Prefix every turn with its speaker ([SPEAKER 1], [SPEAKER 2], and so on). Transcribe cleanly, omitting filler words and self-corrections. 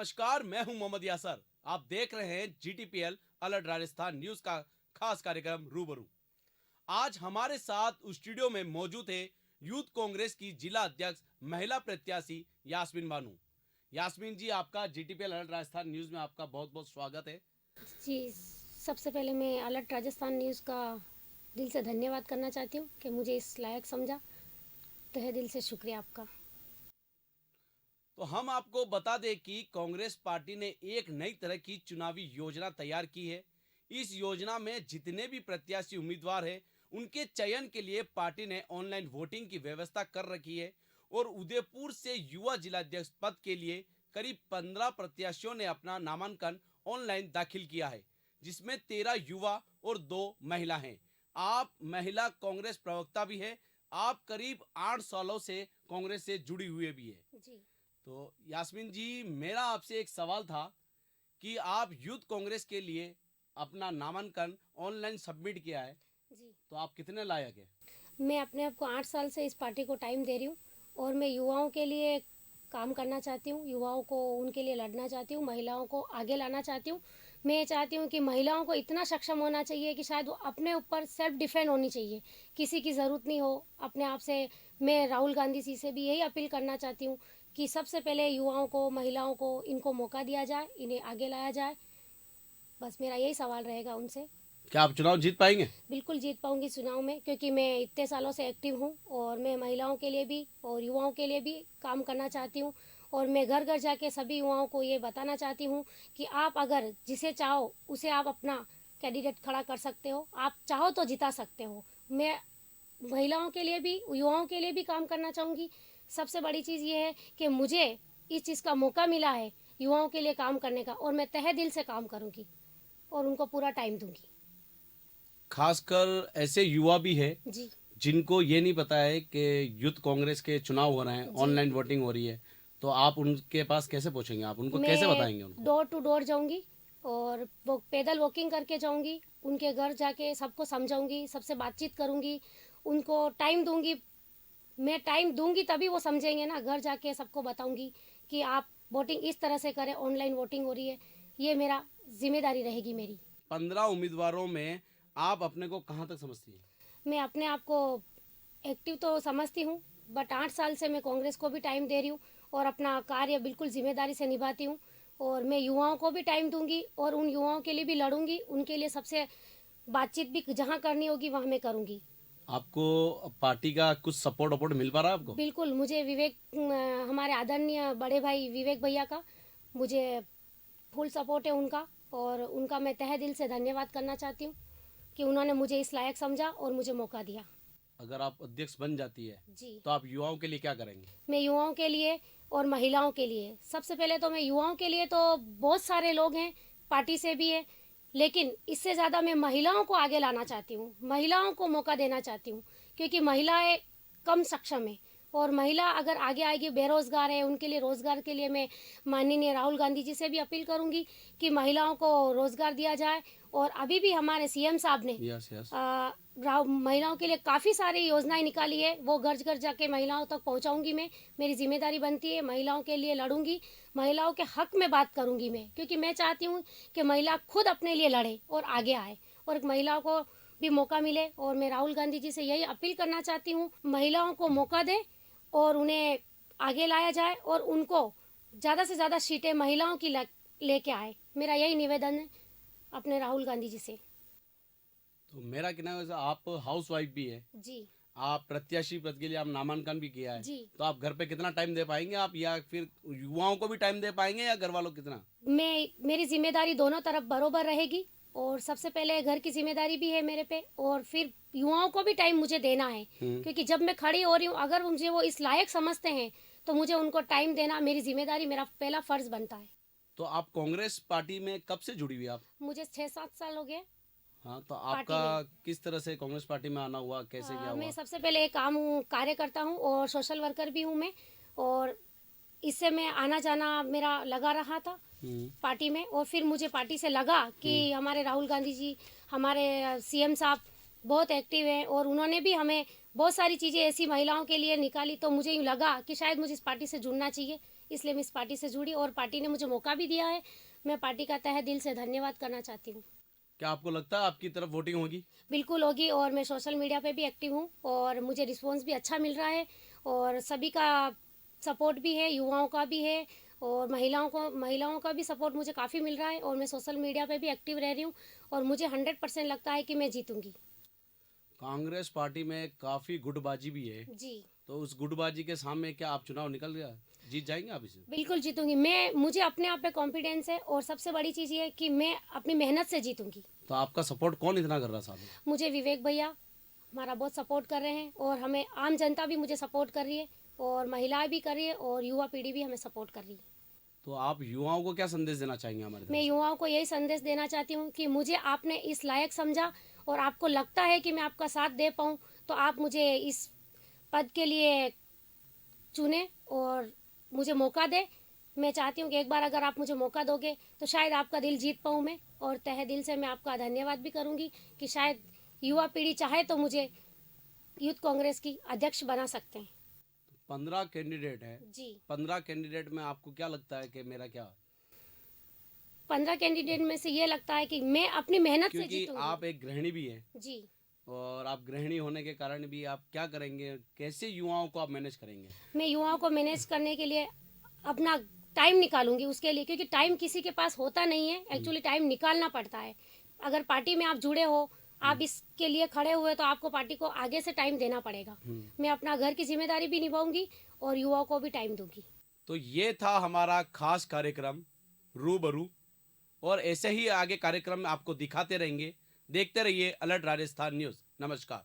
[SPEAKER 1] नमस्कार, मैं हूं मोहम्मद यासर। आप देख रहे हैं जीटीपीएल अलर्ट राजस्थान न्यूज का खास कार्यक्रम रूबरू। आज हमारे साथ स्टूडियो में मौजूद है यूथ कांग्रेस की जिला अध्यक्ष महिला प्रत्याशी यास्मीन बानू। यास्मीन जी, आपका जीटीपीएल अलर्ट राजस्थान न्यूज में आपका बहुत बहुत स्वागत है।
[SPEAKER 2] जी, सबसे पहले मैं अलर्ट राजस्थान न्यूज़ का दिल से धन्यवाद करना चाहती हूँ कि मुझे इस लायक समझा। तहे दिल से शुक्रिया आपका।
[SPEAKER 1] तो हम आपको बता दें कि कांग्रेस पार्टी ने एक नई तरह की चुनावी योजना तैयार की है। इस योजना में जितने भी प्रत्याशी उम्मीदवार हैं, उनके चयन के लिए पार्टी ने ऑनलाइन वोटिंग की व्यवस्था कर रखी है और उदयपुर से युवा जिलाध्यक्ष पद के लिए करीब 15 प्रत्याशियों ने अपना नामांकन ऑनलाइन दाखिल किया है, जिसमें 13 युवा और 2 महिला हैं। आप महिला कांग्रेस प्रवक्ता भी है। आप करीब 8 सालों से कांग्रेस से जुड़ी हुई भी है।
[SPEAKER 2] जी
[SPEAKER 1] तो यास्मीन जी, मेरा आपसे एक सवाल था कि आप यूथ कांग्रेस के लिए अपना नामांकन ऑनलाइन सबमिट किया है,
[SPEAKER 2] जी
[SPEAKER 1] तो आप कितने लायक है?
[SPEAKER 2] मैं अपने आप को 8 साल से इस पार्टी को टाइम दे रही हूँ और मैं युवाओं के लिए काम करना चाहती हूँ, युवाओं को उनके लिए लड़ना चाहती हूँ, महिलाओं को आगे लाना चाहती हूँ। मैं ये चाहती हूँ कि महिलाओं को इतना सक्षम होना चाहिए कि शायद वो अपने ऊपर सेल्फ डिफेंड होनी चाहिए, किसी की ज़रूरत नहीं हो अपने आप से। मैं राहुल गांधी जी से भी यही अपील करना चाहती हूँ कि सबसे पहले युवाओं को, महिलाओं को इनको मौका दिया जाए, इन्हें आगे लाया जाए। बस मेरा यही सवाल रहेगा उनसे।
[SPEAKER 1] क्या आप चुनाव जीत पाएंगे?
[SPEAKER 2] बिल्कुल जीत पाऊंगी चुनाव में, क्योंकि मैं इतने सालों से एक्टिव हूँ और मैं महिलाओं के लिए भी और युवाओं के लिए भी काम करना चाहती हूँ। और मैं घर घर जाके सभी युवाओं को ये बताना चाहती हूँ कि आप अगर जिसे चाहो उसे आप अपना कैंडिडेट खड़ा कर सकते हो, आप चाहो तो जिता सकते हो। मैं महिलाओं के लिए भी, युवाओं के लिए भी काम करना चाहूँगी। सबसे बड़ी चीज़ ये है कि मुझे इस चीज़ का मौका मिला है युवाओं के लिए काम करने का, और मैं तहे दिल से काम करूँगी और उनको पूरा टाइम दूंगी।
[SPEAKER 1] खासकर ऐसे युवा भी है
[SPEAKER 2] जी
[SPEAKER 1] जिनको ये नहीं पता है कि यूथ कांग्रेस के चुनाव हो रहे हैं,
[SPEAKER 2] जी
[SPEAKER 1] ऑनलाइन वोटिंग हो रही है। तो आप उनके पास कैसे पहुंचेंगे? आप उनको कैसे
[SPEAKER 2] मैं
[SPEAKER 1] बताएंगे उनको?
[SPEAKER 2] डोर टू डोर जाऊंगी और वो पैदल वॉकिंग करके जाऊंगी, उनके घर जाके सबको समझाऊंगी, सबसे बातचीत करूंगी, उनको टाइम दूंगी। मैं टाइम दूंगी तभी वो समझेंगे ना। घर जाके सबको बताऊंगी कि आप वोटिंग इस तरह से करें, ऑनलाइन वोटिंग हो रही है। ये मेरा जिम्मेदारी रहेगी मेरी।
[SPEAKER 1] 15 उम्मीदवारों में आप अपने को कहाँ तक समझती हैं?
[SPEAKER 2] मैं अपने आप को एक्टिव तो समझती हूँ, बट 8 साल से मैं कांग्रेस को भी टाइम दे रही हूँ और अपना कार्य बिल्कुल जिम्मेदारी से निभाती हूँ। और मैं युवाओं को भी टाइम दूंगी और उन युवाओं के लिए भी लड़ूंगी, उनके लिए सबसे बातचीत भी जहाँ करनी होगी वहाँ मैं करूंगी।
[SPEAKER 1] आपको पार्टी का कुछ सपोर्ट वपोर्ट मिल पा रहा है आपको?
[SPEAKER 2] बिल्कुल मुझे विवेक, हमारे आदरणीय बड़े भाई विवेक भैया का मुझे फुल सपोर्ट है उनका, और उनका मैं तहे दिल से धन्यवाद करना चाहती हूँ कि उन्होंने मुझे इस लायक समझा और मुझे मौका दिया।
[SPEAKER 1] अगर आप अध्यक्ष बन जाती है
[SPEAKER 2] जी,
[SPEAKER 1] तो आप युवाओं के लिए क्या करेंगे?
[SPEAKER 2] मैं युवाओं के लिए और महिलाओं के लिए, सबसे पहले तो मैं युवाओं के लिए, तो बहुत सारे लोग हैं पार्टी से भी है, लेकिन इससे ज़्यादा मैं महिलाओं को आगे लाना चाहती हूँ, महिलाओं को मौका देना चाहती हूँ, क्योंकि महिलाएं कम सक्षम है। और महिला अगर आगे आएगी, बेरोजगार है, उनके लिए रोजगार के लिए मैं माननीय राहुल गांधी जी से भी अपील करूंगी कि महिलाओं को रोजगार दिया जाए। और अभी भी हमारे सीएम साहब ने
[SPEAKER 1] यस यस।
[SPEAKER 2] महिलाओं के लिए काफ़ी सारी योजनाएं निकाली है, वो घर घर जाके महिलाओं तक पहुंचाऊंगी मैं। मेरी जिम्मेदारी बनती है, महिलाओं के लिए लड़ूंगी, महिलाओं के हक में बात करूंगी मैं, क्योंकि मैं चाहती हूँ कि महिला खुद अपने लिए लड़े और आगे आए और एक महिलाओं को भी मौका मिले। और मैं राहुल गांधी जी से यही अपील करना चाहती हूँ, महिलाओं को मौका दे और उन्हें आगे लाया जाए और उनको ज़्यादा से ज़्यादा सीटें महिलाओं की लेके आए। मेरा यही निवेदन है अपने राहुल गांधी जी से।
[SPEAKER 1] तो मेरा कहना है, आप हाउस वाइफ भी है,
[SPEAKER 2] जी
[SPEAKER 1] आप प्रत्याशी पद के लिए आप नामांकन भी किया है,
[SPEAKER 2] जी
[SPEAKER 1] तो आप घर पे कितना टाइम दे पाएंगे आप, या फिर युवाओं को भी टाइम दे पाएंगे, या घर वालों को कितना?
[SPEAKER 2] मेरी जिम्मेदारी दोनों तरफ बरोबर रहेगी, और सबसे पहले घर की जिम्मेदारी भी है मेरे पे, और फिर युवाओं को भी टाइम मुझे देना है, क्योंकि जब मैं खड़ी हो रही हूँ, अगर मुझे वो इस लायक समझते हैं तो मुझे उनको टाइम देना मेरी जिम्मेदारी, मेरा पहला फर्ज बनता है।
[SPEAKER 1] तो आप कांग्रेस पार्टी में कब से जुड़ी हुई आप?
[SPEAKER 2] मुझे 6-7 साल हो गए
[SPEAKER 1] हाँ, तो
[SPEAKER 2] पार्टी
[SPEAKER 1] आपका
[SPEAKER 2] में।
[SPEAKER 1] किस तरह से कांग्रेस पार्टी में आना हुआ, कैसे क्या
[SPEAKER 2] मैं
[SPEAKER 1] हुआ?
[SPEAKER 2] सबसे पहले एक काम हूँ, कार्यकर्ता हूँ और सोशल वर्कर भी हूँ मैं, और इससे मैं आना जाना मेरा लगा रहा था पार्टी में। और फिर मुझे पार्टी से लगा कि हमारे राहुल गांधी जी, हमारे सीएम साहब बहुत एक्टिव हैं और उन्होंने भी हमें बहुत सारी चीज़ें ऐसी महिलाओं के लिए निकाली, तो मुझे यूँ लगा कि शायद मुझे इस पार्टी से जुड़ना चाहिए, इसलिए मैं इस पार्टी से जुड़ी और पार्टी ने मुझे मौका भी दिया है। मैं पार्टी का तहे दिल से धन्यवाद करना चाहती हूँ।
[SPEAKER 1] क्या आपको लगता है आपकी तरफ वोटिंग होगी?
[SPEAKER 2] बिल्कुल होगी, और मैं सोशल मीडिया पे भी एक्टिव हूँ और मुझे रिस्पॉन्स भी अच्छा मिल रहा है और सभी का सपोर्ट भी है, युवाओं का भी है और महिलाओं का भी सपोर्ट मुझे काफ़ी मिल रहा है और मैं सोशल मीडिया पे भी एक्टिव रह रही हूँ और मुझे 100% लगता है कि मैं जीतूंगी।
[SPEAKER 1] कांग्रेस पार्टी में काफी गुटबाजी भी है,
[SPEAKER 2] जी,
[SPEAKER 1] तो उस गुटबाजी के सामने क्या आप चुनाव निकल गया, जीत जाएंगे आप इसे?
[SPEAKER 2] बिल्कुल जीतूंगी मैं। मुझे अपने आप पे कॉन्फिडेंस है और सबसे बड़ी चीज़ ये है कि मैं अपनी मेहनत से जीतूंगी।
[SPEAKER 1] तो आपका सपोर्ट कौन इतना कर रहा साथ में?
[SPEAKER 2] मुझे विवेक भैया हमारा बहुत सपोर्ट कर रहे हैं और हमें आम जनता भी मुझे सपोर्ट कर रही है और महिलाएं भी कर रही है और युवा पीढ़ी भी हमें सपोर्ट कर रही है।
[SPEAKER 1] तो आप युवाओं को क्या संदेश देना चाहेंगे हमारे
[SPEAKER 2] मैं
[SPEAKER 1] तरफ
[SPEAKER 2] युवाओं को यही संदेश देना चाहती हूँ कि मुझे आपने इस लायक समझा और आपको लगता है कि मैं आपका साथ दे पाऊँ, तो आप मुझे इस पद के लिए चुने और मुझे मौका दे। मैं चाहती हूँ कि एक बार अगर आप मुझे मौका दोगे तो शायद आपका दिल जीत पाऊँ मैं, और तहे दिल से मैं आपका धन्यवाद भी करूँगी कि शायद युवा पीढ़ी चाहे तो मुझे यूथ कांग्रेस की अध्यक्ष बना सकते हैं।
[SPEAKER 1] से? 15 कैंडिडेट है,
[SPEAKER 2] जी,
[SPEAKER 1] 15 कैंडिडेट में आपको क्या लगता है कि मेरा क्या?
[SPEAKER 2] 15 कैंडिडेट में से ये लगता है कि मैं अपनी मेहनत से
[SPEAKER 1] क्योंकि
[SPEAKER 2] जीतूंगी।
[SPEAKER 1] आप एक गृहिणी भी हैं
[SPEAKER 2] जी,
[SPEAKER 1] और आप गृहिणी होने के कारण भी आप क्या करेंगे, कैसे युवाओं को आप मैनेज करेंगे?
[SPEAKER 2] मैं युवाओं को मैनेज करने के लिए अपना टाइम निकालूंगी उसके लिए, क्योंकि टाइम किसी के पास होता नहीं है, एक्चुअली टाइम निकालना पड़ता है। अगर पार्टी में आप जुड़े हो, आप इसके लिए खड़े हुए, तो आपको पार्टी को आगे से टाइम देना पड़ेगा। मैं अपना घर की जिम्मेदारी भी निभाऊंगी और युवाओं को भी टाइम दूंगी।
[SPEAKER 1] तो ये था हमारा खास कार्यक्रम रूबरू, और ऐसे ही आगे कार्यक्रम आपको दिखाते रहेंगे। देखते रहिए अलर्ट राजस्थान न्यूज़। नमस्कार।